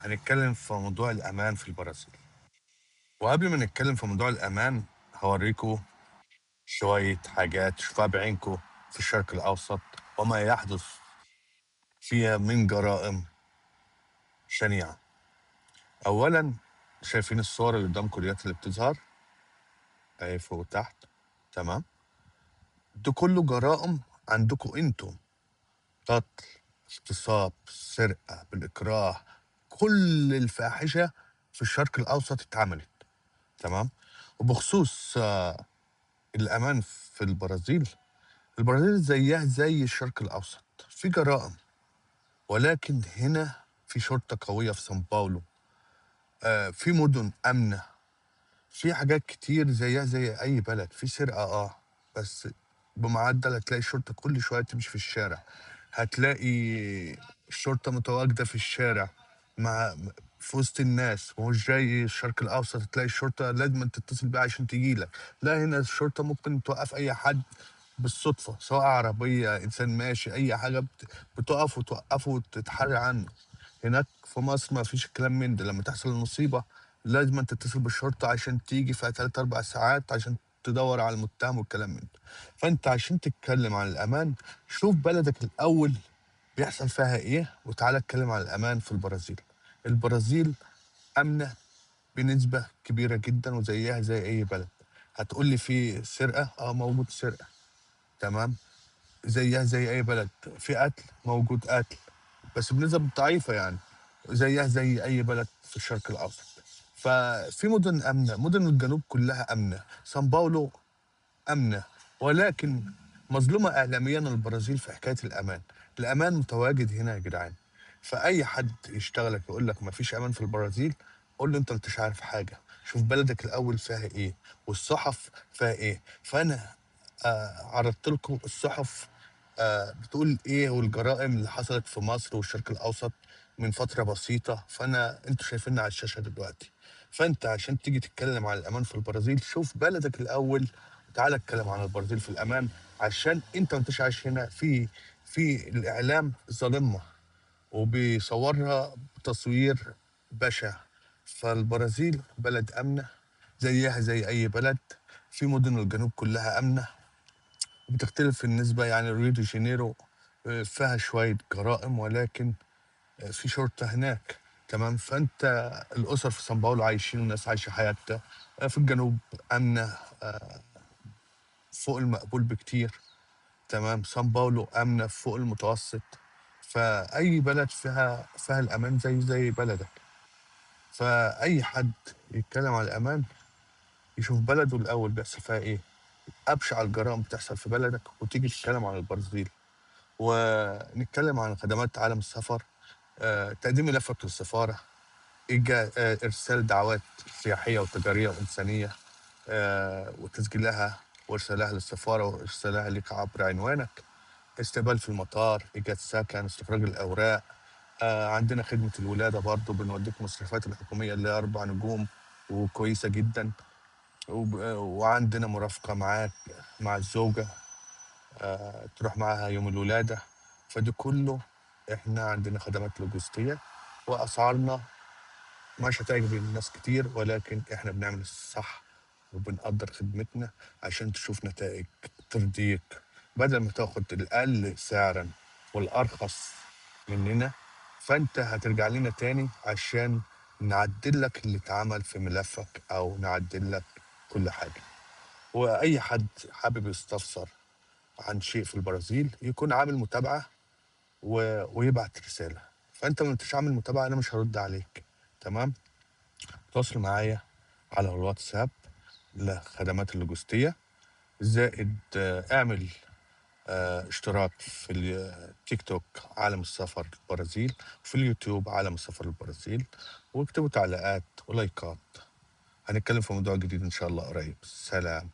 هنتكلم في موضوع الأمان في البرازيل. وقبل ما نتكلم في موضوع الأمان هوريكم شوية حاجات تشوفوها بعينكم في الشرق الأوسط وما يحدث فيها من جرائم شنيعة. أولا، شايفين الصور اللي قدامكم ديت اللي بتظهر أهي فوق وتحت؟ تمام، ده كله جرائم عندكم انتم: قتل، اغتصاب، سرقة بالإكراه، كل الفاحشة في الشرق الأوسط اتعملت. تمام. وبخصوص الأمان في البرازيل، البرازيل زيها زي الشرق الأوسط في جرائم، ولكن هنا في شرطة قوية في سان باولو، في مدن آمنة، في حاجات كتير زيها زي أي بلد. في سرقة بس بمعدل هتلاقي الشرطة كل شوية تمشي في الشارع، هتلاقي الشرطة متواجدة في الشارع مع في وسط الناس. مش زي الشرق الأوسط تلاقي الشرطة لازم تتصل بيها عشان تجيلك، لا، هنا الشرطة ممكن توقف أي حد بالصدفة، سواء عربية، إنسان ماشي، أي حاجة بتقف وتوقفه وتتحرى عنه. هناك في مصر ما فيش الكلام من ده، لما تحصل المصيبة لازم تتصل بالشرطة عشان تيجي في 3-4 ساعات عشان تدور على المتهم والكلام من ده. فأنت عشان تتكلم عن الأمان شوف بلدك الأول بيحصل فيها إيه، وتعالى اتكلم عن الأمان في البرازيل. البرازيل آمنة بنسبة كبيرة جدا وزيها زي أي بلد. هتقول لي في سرقة؟ موجود سرقة، تمام، زيها زي أي بلد. في قتل؟ موجود قتل، بس بنسب ضعيفة يعني، زيها زي أي بلد في الشرق الأوسط. ففي مدن آمنة، مدن الجنوب كلها آمنة، سان باولو آمنة، ولكن مظلومة إعلاميا البرازيل في حكاية الأمان. الأمان متواجد هنا يا جدعان، فأي حد يشتغلك يقول لك مفيش أمان في البرازيل، قول له أنت مش عارف حاجة. شوف بلدك الأول فيها إيه والصحف فيها إيه. فأنا عرضت لكم الصحف بتقول ايه والجرائم اللي حصلت في مصر والشرق الاوسط من فتره بسيطه، انتوا شايفيننا على الشاشه دلوقتي. فانت عشان تيجي تتكلم عن الامان في البرازيل شوف بلدك الاول وتعالى اتكلم عن البرازيل في الامان، عشان انت ما انتش عايش هنا. في الاعلام ظالمه وبيصورها بتصوير بشع. فالبرازيل بلد امنه زيها زي اي بلد. في مدن الجنوب كلها امنه، بتختلف النسبة. يعني ريو دي جانيرو فيها شوية جرائم، ولكن في شرطة هناك، تمام. فأنت الأسر في سان باولو عايشين والناس عايشة حياتها. في الجنوب آمنة فوق المقبول بكتير، تمام. سان باولو آمنة فوق المتوسط. فأي بلد فيها الأمان زي بلدك. فأي حد يتكلم عن الأمان يشوف بلده الأول بيحصل فيها إيه. أبشع الجرائم بتحصل في بلدك وتيجي تتكلم عن البرازيل. ونتكلم عن خدمات عالم السفر: تقديم ملفك للسفارة، إرسال دعوات سياحية وتجارية وإنسانية، وتسجيلها وإرسالها للسفارة وإرسالها لك عبر عنوانك، استقبال في المطار، إيجاد سكن، استخراج الأوراق. عندنا خدمة الولادة برضو، بنوديك المستشفيات الحكومية اللي هي 4 نجوم وكويسة جدا. وعندنا مرافقة معاك مع الزوجة، تروح معاها يوم الولادة. فده كله احنا عندنا خدمات لوجستية، واسعارنا مش هتعجب الناس كتير، ولكن احنا بنعمل الصح وبنقدر خدمتنا عشان تشوف نتائج ترضيك. بدل ما تاخد الاقل سعرا والارخص مننا، فانت هترجع لنا تاني عشان نعدل لك اللي اتعمل في ملفك او نعدل لك كل حاجة. واي حد حابب يستفسر عن شيء في البرازيل يكون عامل متابعة ويبعت رسالة. فأنت ما انتش عامل متابعة أنا مش هرد عليك، تمام. تواصل معايا على الواتساب لخدمات اللوجستية، زائد اعمل اشتراك في التيك توك عالم السفر البرازيل، وفي اليوتيوب عالم السفر البرازيل، واكتبوا تعليقات ولايكات. هنتكلم في موضوع جديد إن شاء الله قريب. سلام.